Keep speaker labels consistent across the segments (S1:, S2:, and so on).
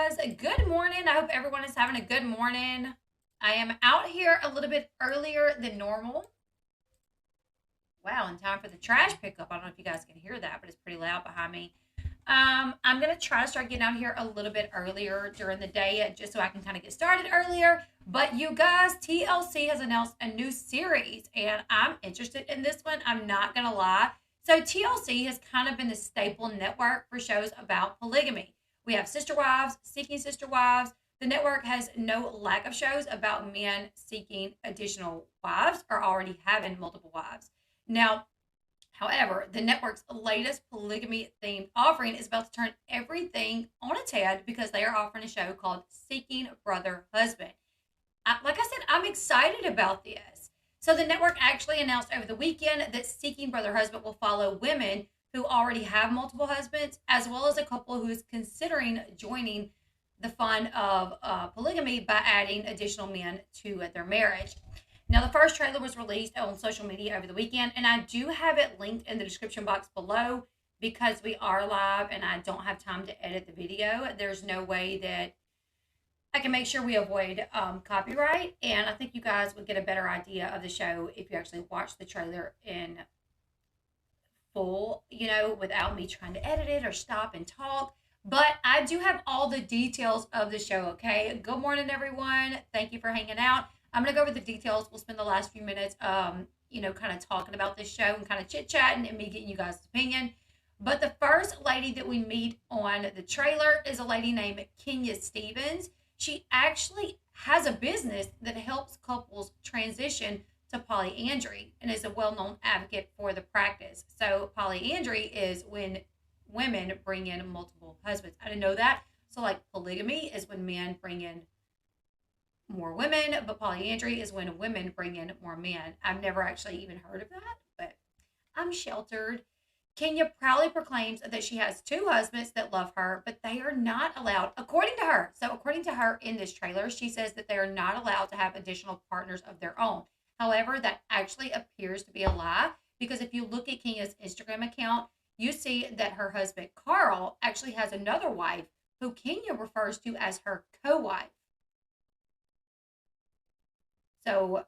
S1: guys. Good morning. I hope everyone is having a good morning. I am out here a little bit earlier than normal. Wow, in time for the trash pickup. I don't know if you guys can hear that, but it's pretty loud behind me. I'm going to try to start getting out here a little bit earlier during the day just so I can kind of get started earlier. But you guys, TLC has announced a new series, and I'm interested in this one. I'm not going to lie. So, TLC has kind of been the staple network for shows about polygamy. We have Sister Wives, Seeking Sister Wives. The network has no lack of shows about men seeking additional wives or already having multiple wives. Now, however, the network's latest polygamy themed offering is about to turn everything on its head because they are offering a show called Seeking Brother Husband. Like I said, I'm excited about this. So, the network actually announced over the weekend that Seeking Brother Husband will follow women who already have multiple husbands, as well as a couple who is considering joining the fun of polygamy by adding additional men to their marriage. Now, the first trailer was released on social media over the weekend, and I do have it linked in the description box below because we are live and I don't have time to edit the video. There's no way that I can make sure we avoid copyright, and I think you guys would get a better idea of the show if you actually watch the trailer in full, without me trying to edit it or stop and talk. But I do have all the details of the show, okay? Good morning, everyone. Thank you for hanging out. I'm going to go over the details. We'll spend the last few minutes, kind of talking about this show and kind of chit-chatting and me getting you guys' opinion. But the first lady that we meet on the trailer is a lady named Kenya Stevens. She actually has a business that helps couples transition to polyandry and is a well-known advocate for the practice. So polyandry is when women bring in multiple husbands. I didn't know that. So like polygamy is when men bring in more women, but polyandry is when women bring in more men. I've never actually even heard of that, but I'm sheltered. Kenya proudly proclaims that she has two husbands that love her, but they are not allowed, according to her. So, according to her in this trailer, she says that they are not allowed to have additional partners of their own. However, that actually appears to be a lie because if you look at Kenya's Instagram account, you see that her husband, Carl, actually has another wife who Kenya refers to as her co wife. So,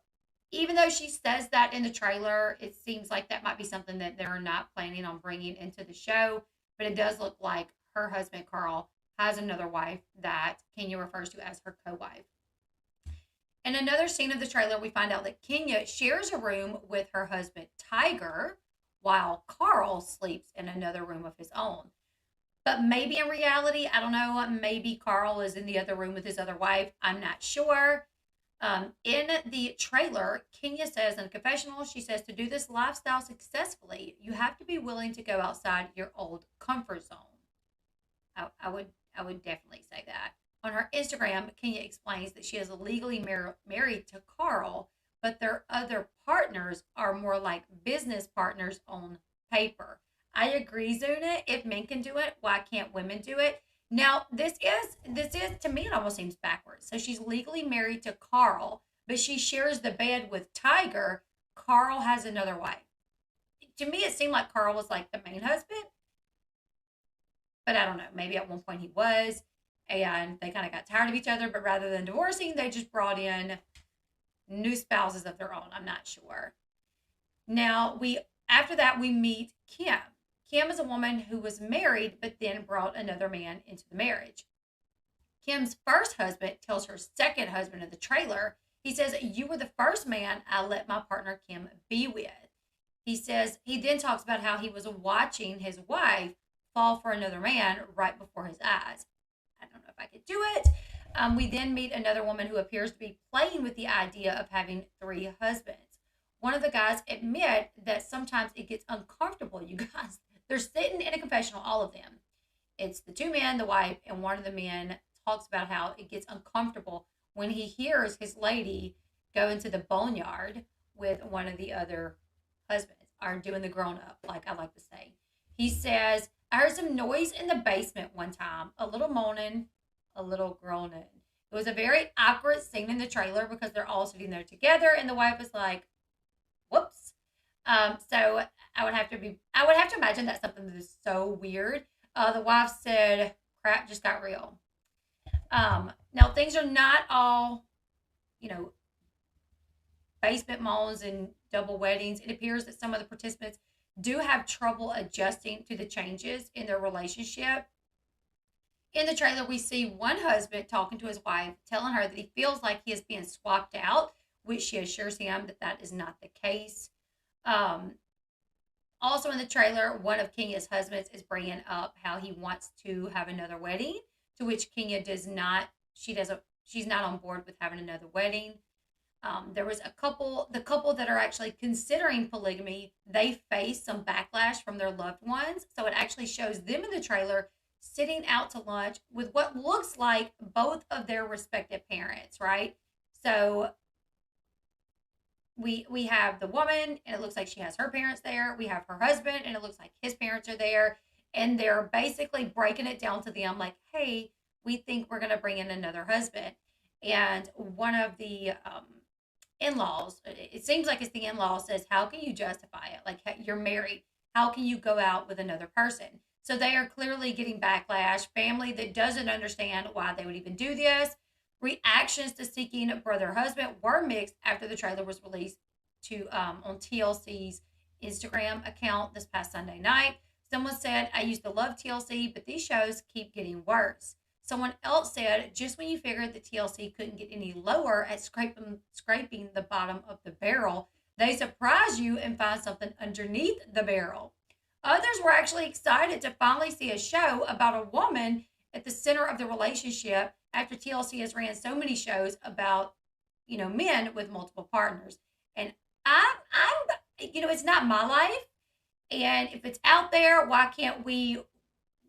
S1: even though she says that in the trailer, it seems like that might be something that they're not planning on bringing into the show. But it does look like her husband, Carl, has another wife that Kenya refers to as her co wife. In another scene of the trailer, we find out that Kenya shares a room with her husband, Tiger, while Carl sleeps in another room of his own. But maybe in reality, I don't know, maybe Carl is in the other room with his other wife. I'm not sure. In the trailer, Kenya says in a confessional, she says to do this lifestyle successfully, you have to be willing to go outside your old comfort zone. I would definitely say that. On her Instagram, Kenya explains that she is legally married to Carl, but their other partners are more like business partners on paper. I agree, Zuna. If men can do it, why can't women do it? Now, this is to me it almost seems backwards. So she's legally married to Carl, but she shares the bed with Tiger. Carl has another wife. To me, it seemed like Carl was like the main husband, but I don't know. Maybe at one point he was, and they kind of got tired of each other. But rather than divorcing, they just brought in new spouses of their own. I'm not sure. Now after that we meet Kim. Kim is a woman who was married but then brought another man into the marriage. Kim's first husband tells her second husband in the trailer, he says, you were the first man I let my partner Kim be with. He then talks about how he was watching his wife fall for another man right before his eyes. I don't know if I could do it. We then meet another woman who appears to be playing with the idea of having three husbands. One of the guys admit that sometimes it gets uncomfortable, you guys. They're sitting in a confessional, all of them. It's the two men, the wife, and one of the men talks about how it gets uncomfortable when he hears his lady go into the boneyard with one of the other husbands, or doing the grown up, like I like to say. He says, I heard some noise in the basement one time, a little moaning, a little groaning. It was a very awkward scene in the trailer because they're all sitting there together, and the wife is like, whoops. So I would have to imagine that's something that is so weird. The wife said, crap just got real. Now things are not all, you know, basement malls and double weddings. It appears that some of the participants do have trouble adjusting to the changes in their relationship. In the trailer, we see one husband talking to his wife, telling her that he feels like he is being swapped out, which she assures him that that is not the case. Um, Also in the trailer, one of Kenya's husbands is bringing up how he wants to have another wedding, to which Kenya does not. She doesn't. She's not on board with having another wedding. There was the couple that are actually considering polygamy. They face some backlash from their loved ones, so it actually shows them in the trailer sitting out to lunch with what looks like both of their respective parents. Right. So we have the woman and it looks like she has her parents there. We have her husband and it looks like his parents are there, and they're basically breaking it down to them like, hey, we think we're going to bring in another husband. And one of the in-laws, it seems like it's the in-law, says, how can you justify it? Like, you're married, how can you go out with another person? So they are clearly getting backlash. Family that doesn't understand why they would even do this. Reactions to seeking brother husband were mixed after the trailer was released to on TLC's Instagram account this past Sunday night. Someone said, I used to love TLC, but these shows keep getting worse. Someone else said, just when you figured the TLC couldn't get any lower at scraping the bottom of the barrel, they surprise you and find something underneath the barrel. Others were actually excited to finally see a show about a woman at the center of the relationship after TLC has ran so many shows about, men with multiple partners. And it's not my life. And if it's out there, why can't we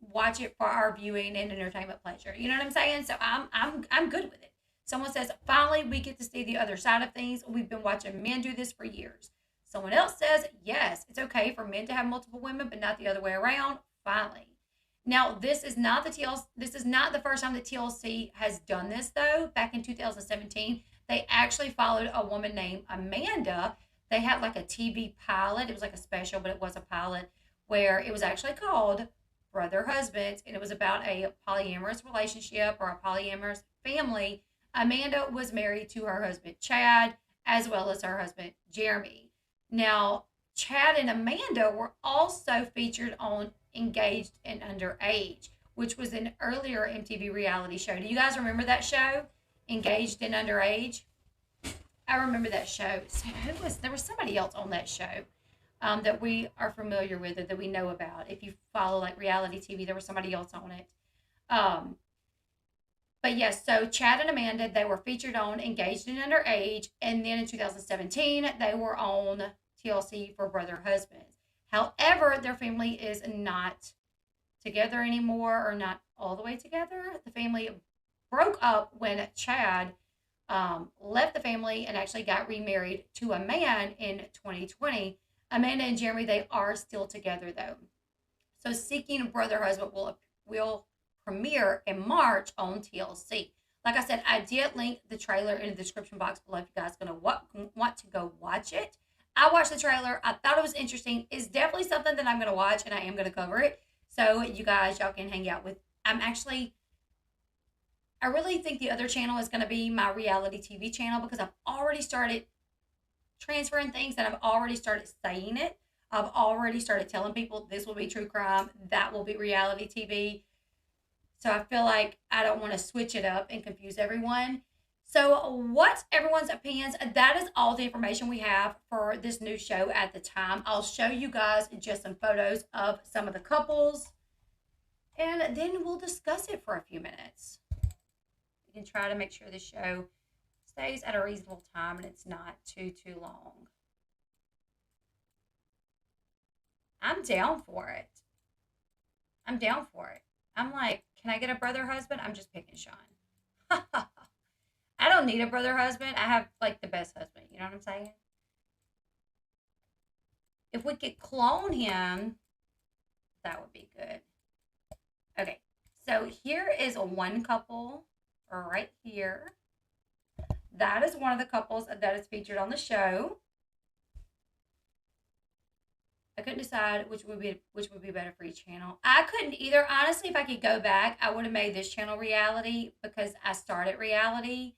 S1: watch it for our viewing and entertainment pleasure? You know what I'm saying? So I'm good with it. Someone says, finally, we get to see the other side of things. We've been watching men do this for years. Someone else says, yes, it's okay for men to have multiple women, but not the other way around. Finally. Now, this is not the first time that TLC has done this, though. Back in 2017, they actually followed a woman named Amanda. They had like a TV pilot. It was like a special, but it was a pilot where it was actually called Brother Husbands, and it was about a polyamorous relationship or a polyamorous family. Amanda was married to her husband, Chad, as well as her husband, Jeremy. Now, Chad and Amanda were also featured on Engaged and Underage, which was an earlier MTV reality show. Do you guys remember that show, Engaged and Underage? I remember that show. So there was somebody else on that show that we are familiar with or that we know about. If you follow like reality TV, there was somebody else on it. But yes, so Chad and Amanda, they were featured on Engaged and Underage, and then in 2017, they were on TLC for Brother Husbands. However, their family is not together anymore, or not all the way together. The family broke up when Chad left the family and actually got remarried to a man in 2020. Amanda and Jeremy, they are still together though. So Seeking a Brother Husband will premiere in March on TLC. Like I said, I did link the trailer in the description box below if you guys are going to want to go watch it. I watched the trailer. I thought it was interesting. It's definitely something that I'm going to watch, and I am going to cover it. So you guys, y'all can hang out with. I really think the other channel is going to be my reality TV channel, because I've already started transferring things and I've already started saying it. I've already started telling people this will be true crime, that will be reality TV. So I feel like I don't want to switch it up and confuse everyone. So what's everyone's opinions? That is all the information we have for this new show at the time. I'll show you guys just some photos of some of the couples, and then we'll discuss it for a few minutes. We can try to make sure the show stays at a reasonable time and it's not too long. I'm down for it. I'm like, can I get a brother husband? I'm just picking Sean. I don't need a brother husband. I have like the best husband. You know what I'm saying? If we could clone him, that would be good. Okay, so here is one couple right here. That is one of the couples that is featured on the show. I couldn't decide which would be better for each channel. I couldn't either. Honestly, if I could go back, I would have made this channel reality because I started reality.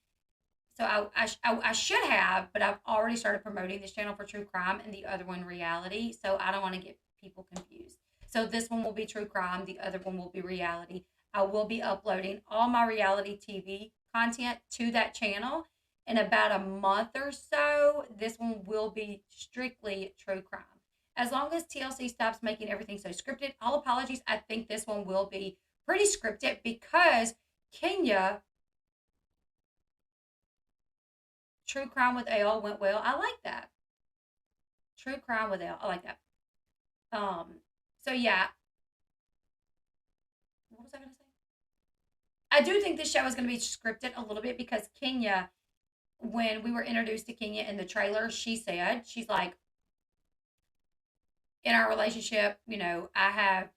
S1: So I should have, but I've already started promoting this channel for true crime and the other one reality. So I don't want to get people confused. So this one will be true crime. The other one will be reality. I will be uploading all my reality TV content to that channel in about a month or so. This one will be strictly true crime. As long as TLC stops making everything so scripted, all apologies. I think this one will be pretty scripted because Kenya True Crime with Elle went well. I like that. True Crime with Elle. I like that. So yeah, what was I gonna say? I do think this show is gonna be scripted a little bit because Kenya, when we were introduced to Kenya in the trailer, she said, she's like, in our relationship, I have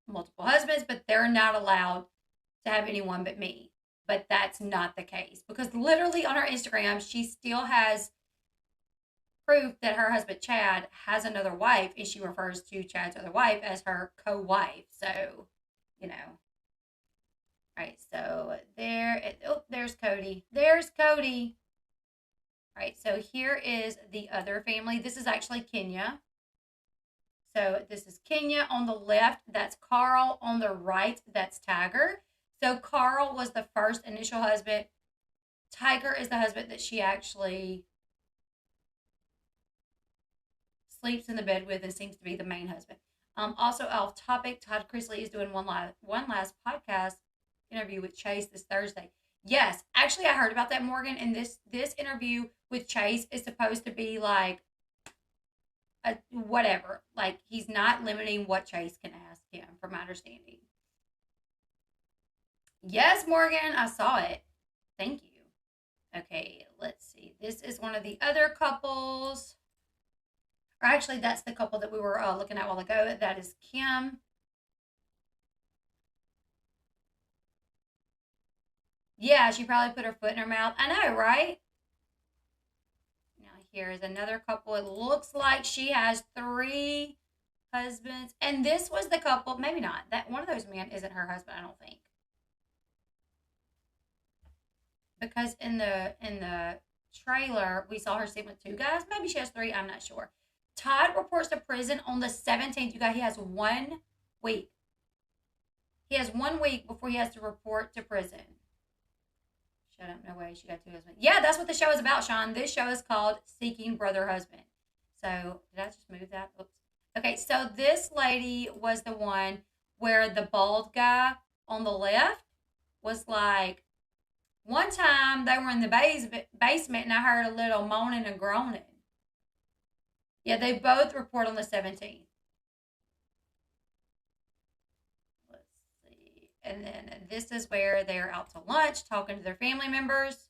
S1: multiple husbands, but they're not allowed to have anyone but me. But that's not the case because literally on her Instagram, she still has proof that her husband Chad has another wife, and she refers to Chad's other wife as her co-wife. So, you know, right? So there's Cody. There's Cody. All right. So here is the other family. This is actually Kenya. So this is Kenya on the left. That's Carl on the right. That's Tiger. So Carl was the first initial husband. Tiger is the husband that she actually sleeps in the bed with and seems to be the main husband. Also off topic, Todd Chrisley is doing one last podcast interview with Chase this Thursday. Yes, actually I heard about that, Morgan, and this interview with Chase is supposed to be like whatever. Like he's not limiting what Chase can ask him, from my understanding. Yes, Morgan, I saw it. Thank you. Okay, let's see. This is one of the other couples. Or actually, that's the couple that we were looking at a while ago. That is Kim. Yeah, she probably put her foot in her mouth. I know, right? Now, here is another couple. It looks like she has 3 husbands. And this was the couple, maybe not. That one of those men isn't her husband, I don't think. Because in the trailer, we saw her sit with 2 guys. Maybe she has 3, I'm not sure. Todd reports to prison on the 17th. You guys, he has 1 week. He has 1 week before he has to report to prison. Shut up, no way. She got 2 husbands. Yeah, that's what the show is about, Sean. This show is called Seeking Brother Husband. So, did I just move that? Oops. Okay, so this lady was the one where the bald guy on the left was like, one time they were in the basement and I heard a little moaning and groaning. Yeah, they both report on the 17th. Let's see. And then this is where they're out to lunch talking to their family members.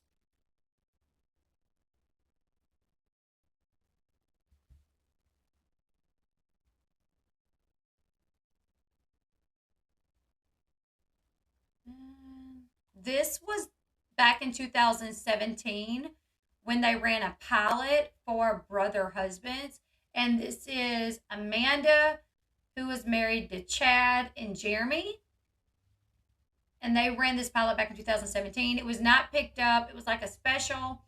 S1: This was back in 2017 when they ran a pilot for Brother Husbands. And this is Amanda, who was married to Chad and Jeremy. And they ran this pilot back in 2017. It was not picked up, it was like a special.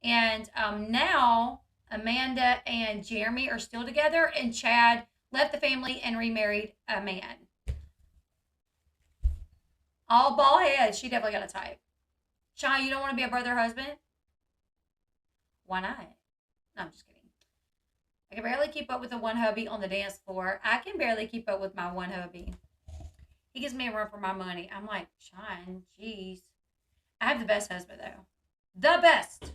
S1: And now Amanda and Jeremy are still together, and Chad left the family and remarried a man. All bald head. She definitely got a type. Sean, you don't want to be a brother husband? Why not? No, I'm just kidding. I can barely keep up with the one hubby on the dance floor. I can barely keep up with my one hubby. He gives me a run for my money. I'm like, Sean, jeez. I have the best husband, though. The best.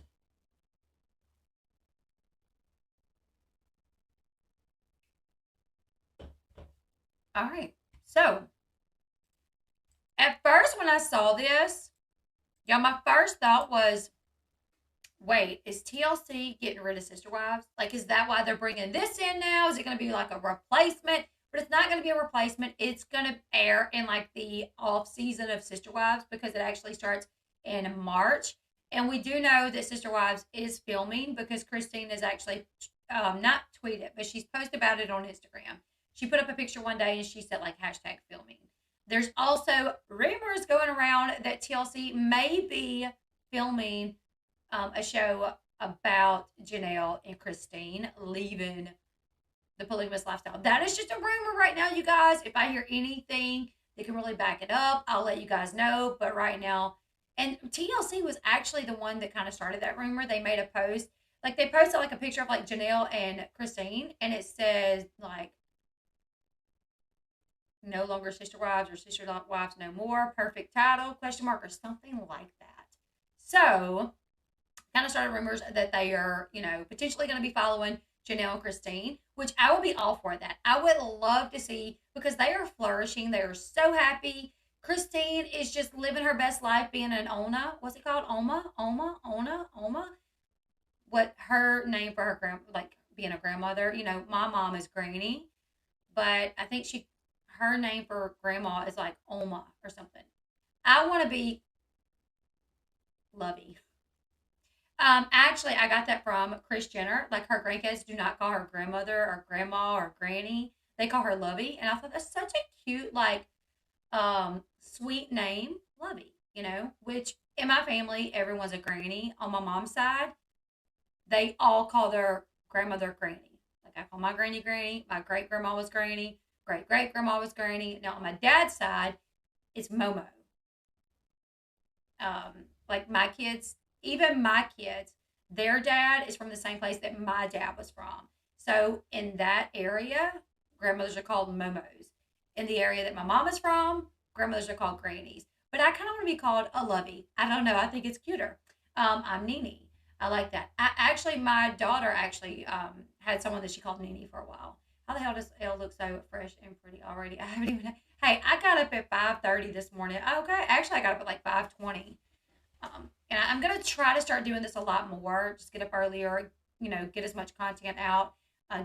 S1: All right. So, at first, when I saw this, y'all, my first thought was, wait, is TLC getting rid of Sister Wives? Like, is that why they're bringing this in now? Is it going to be like a replacement? But it's not going to be a replacement. It's going to air in like the off season of Sister Wives because it actually starts in March. And we do know that Sister Wives is filming because Christine is actually not tweeted, but she's posted about it on Instagram. She put up a picture one day and she said like hashtag filming. There's also rumors going around that TLC may be filming a show about Janelle and Christine leaving the polygamous lifestyle. That is just a rumor right now, you guys. If I hear anything that can really back it up, I'll let you guys know. But right now, and TLC was actually the one that kind of started that rumor. They made a post, like they posted like a picture of like Janelle and Christine, and it says like no longer sister wives or sister wives no more. Perfect title, question mark, or something like that. So kind of started rumors that they are, potentially going to be following Janelle and Christine, which I will be all for that. I would love to see because they are flourishing. They are so happy. Christine is just living her best life being an Ona. What's it called? Oma? What her name for her being a grandmother. My mom is Granny, but I think her name for grandma is like Oma or something. I want to be Lovey. Actually, I got that from Kris Jenner. Like her grandkids do not call her grandmother or grandma or granny. They call her Lovey, and I thought that's such a cute, sweet name, Lovey. Which in my family, everyone's a granny. On my mom's side, they all call their grandmother Granny. Like I call my granny Granny. My great grandma was Granny. Great great grandma was Granny. Now on my dad's side, it's Momo. Like my kids, even my kids, their dad is from the same place that my dad was from. So in that area, grandmothers are called Momos. In the area that my mom is from, grandmothers are called Grannies. But I kind of want to be called a Lovey. I don't know. I think it's cuter. I'm Nene. I like that. My daughter had someone that she called Nene for a while. How the hell does Elle look so fresh and pretty already? I haven't even. Hey, I got up at 5:30 this morning. Okay, actually, I got up at like 5:20. And I'm going to try to start doing this a lot more. Just get up earlier, get as much content out.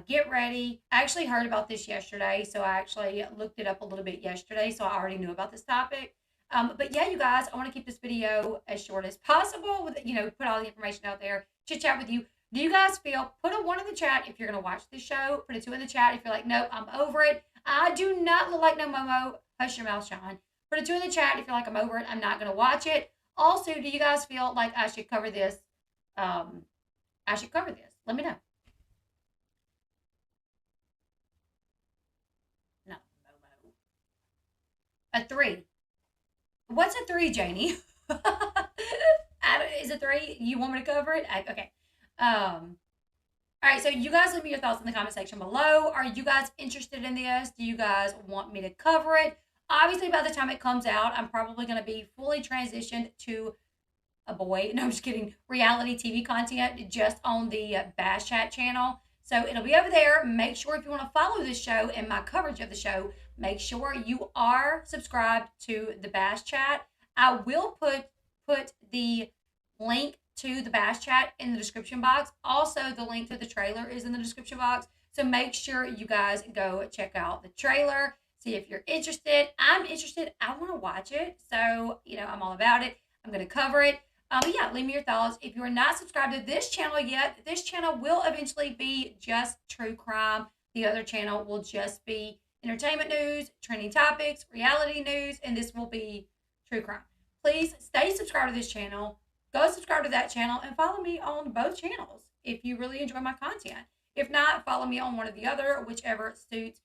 S1: Get ready. I actually heard about this yesterday, so I actually looked it up a little bit yesterday, so I already knew about this topic. But yeah, you guys, I want to keep this video as short as possible with, put all the information out there, chit chat with you. Do you guys feel, put a 1 in the chat if you're going to watch this show, put a 2 in the chat if you're like, nope, I'm over it. I do not look like no Momo. Hush your mouth, Sean. Put a 2 in the chat if you're like, I'm over it. I'm not going to watch it. Also, do you guys feel like I should cover this? Let me know. No, Momo. A 3. What's a 3, Janie? Is it 3? You want me to cover it? Okay. All right, so you guys leave me your thoughts in the comment section below. Are you guys interested in this? Do you guys want me to cover it? Obviously, by the time it comes out, I'm probably going to be fully transitioned to a boy. No, I'm just kidding. Reality TV content just on the Bash Chat channel. So it'll be over there. Make sure if you want to follow this show and my coverage of the show, make sure you are subscribed to the Bash Chat. I will put the link to the Bash Chat in the description box. Also, the link to the trailer is in the description box. So make sure you guys go check out the trailer. See if you're interested. I'm interested. I want to watch it. So, I'm all about it. I'm going to cover it. But yeah, leave me your thoughts. If you are not subscribed to this channel yet, this channel will eventually be just true crime. The other channel will just be entertainment news, trending topics, reality news, and this will be true crime. Please stay subscribed to this channel. Go subscribe to that channel and follow me on both channels if you really enjoy my content. If not, follow me on one or the other, whichever suits,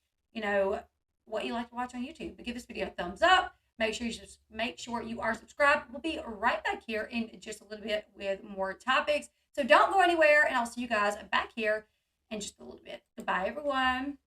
S1: what you like to watch on YouTube. But give this video a thumbs up. Make sure you are subscribed. We'll be right back here in just a little bit with more topics. So don't go anywhere, and I'll see you guys back here in just a little bit. Goodbye, everyone.